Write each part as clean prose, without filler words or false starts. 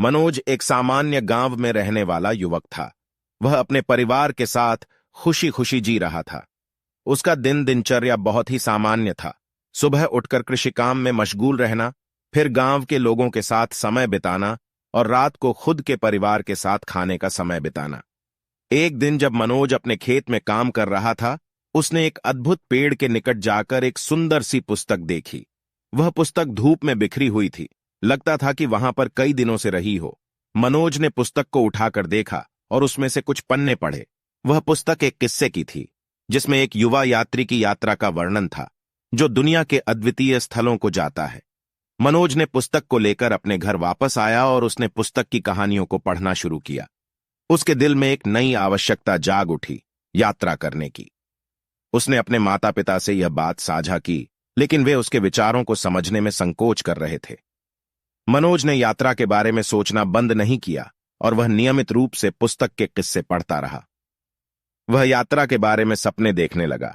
मनोज एक सामान्य गांव में रहने वाला युवक था। वह अपने परिवार के साथ खुशी खुशी जी रहा था। उसका दिनचर्या बहुत ही सामान्य था। सुबह उठकर कृषि काम में मशगूल रहना, फिर गांव के लोगों के साथ समय बिताना और रात को खुद के परिवार के साथ खाने का समय बिताना। एक दिन जब मनोज अपने खेत में काम कर रहा था, उसने एक अद्भुत पेड़ के निकट जाकर एक सुंदर सी पुस्तक देखी। वह पुस्तक धूप में बिखरी हुई थी। लगता था कि वहां पर कई दिनों से रही हो। मनोज ने पुस्तक को उठाकर देखा और उसमें से कुछ पन्ने पढ़े। वह पुस्तक एक किस्से की थी, जिसमें एक युवा यात्री की यात्रा का वर्णन था, जो दुनिया के अद्वितीय स्थलों को जाता है। मनोज ने पुस्तक को लेकर अपने घर वापस आया और उसने पुस्तक की कहानियों को पढ़ना शुरू किया। उसके दिल में एक नई आवश्यकता जाग उठी, यात्रा करने की। उसने अपने माता पिता से यह बात साझा की, लेकिन वे उसके विचारों को समझने में संकोच कर रहे थे। मनोज ने यात्रा के बारे में सोचना बंद नहीं किया और वह नियमित रूप से पुस्तक के किस्से पढ़ता रहा। वह यात्रा के बारे में सपने देखने लगा।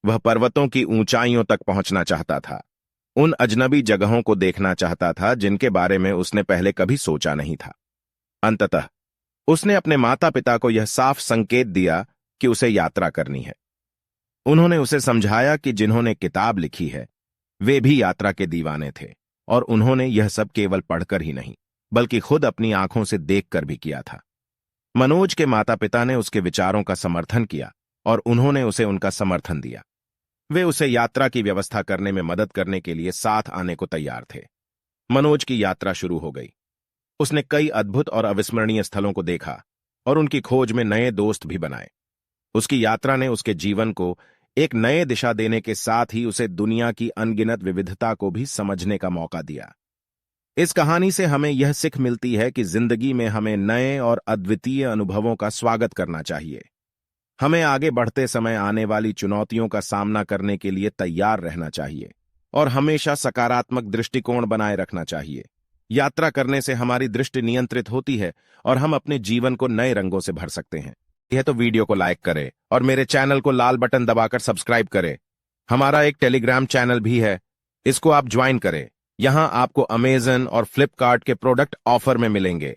वह पर्वतों की ऊंचाइयों तक पहुंचना चाहता था, उन अजनबी जगहों को देखना चाहता था जिनके बारे में उसने पहले कभी सोचा नहीं था। अंततः उसने अपने माता पिता को यह साफ संकेत दिया कि उसे यात्रा करनी है। उन्होंने उसे समझाया कि जिन्होंने किताब लिखी है वे भी यात्रा के दीवाने थे, और उन्होंने यह सब केवल पढ़कर ही नहीं बल्कि खुद अपनी आंखों से देखकर भी किया था। मनोज के माता पिता ने उसके विचारों का समर्थन किया और उन्होंने उसे उनका समर्थन दिया। वे उसे यात्रा की व्यवस्था करने में मदद करने के लिए साथ आने को तैयार थे। मनोज की यात्रा शुरू हो गई। उसने कई अद्भुत और अविस्मरणीय स्थलों को देखा और उनकी खोज में नए दोस्त भी बनाए। उसकी यात्रा ने उसके जीवन को एक नए दिशा देने के साथ ही उसे दुनिया की अनगिनत विविधता को भी समझने का मौका दिया। इस कहानी से हमें यह सीख मिलती है कि जिंदगी में हमें नए और अद्वितीय अनुभवों का स्वागत करना चाहिए। हमें आगे बढ़ते समय आने वाली चुनौतियों का सामना करने के लिए तैयार रहना चाहिए और हमेशा सकारात्मक दृष्टिकोण बनाए रखना चाहिए। यात्रा करने से हमारी दृष्टि नियंत्रित होती है और हम अपने जीवन को नए रंगों से भर सकते हैं। यह तो वीडियो को लाइक करें और मेरे चैनल को लाल बटन दबाकर सब्सक्राइब करें। हमारा एक टेलीग्राम चैनल भी है, इसको आप ज्वाइन करें। यहां आपको अमेज़न और फ्लिपकार्ट के प्रोडक्ट ऑफर में मिलेंगे।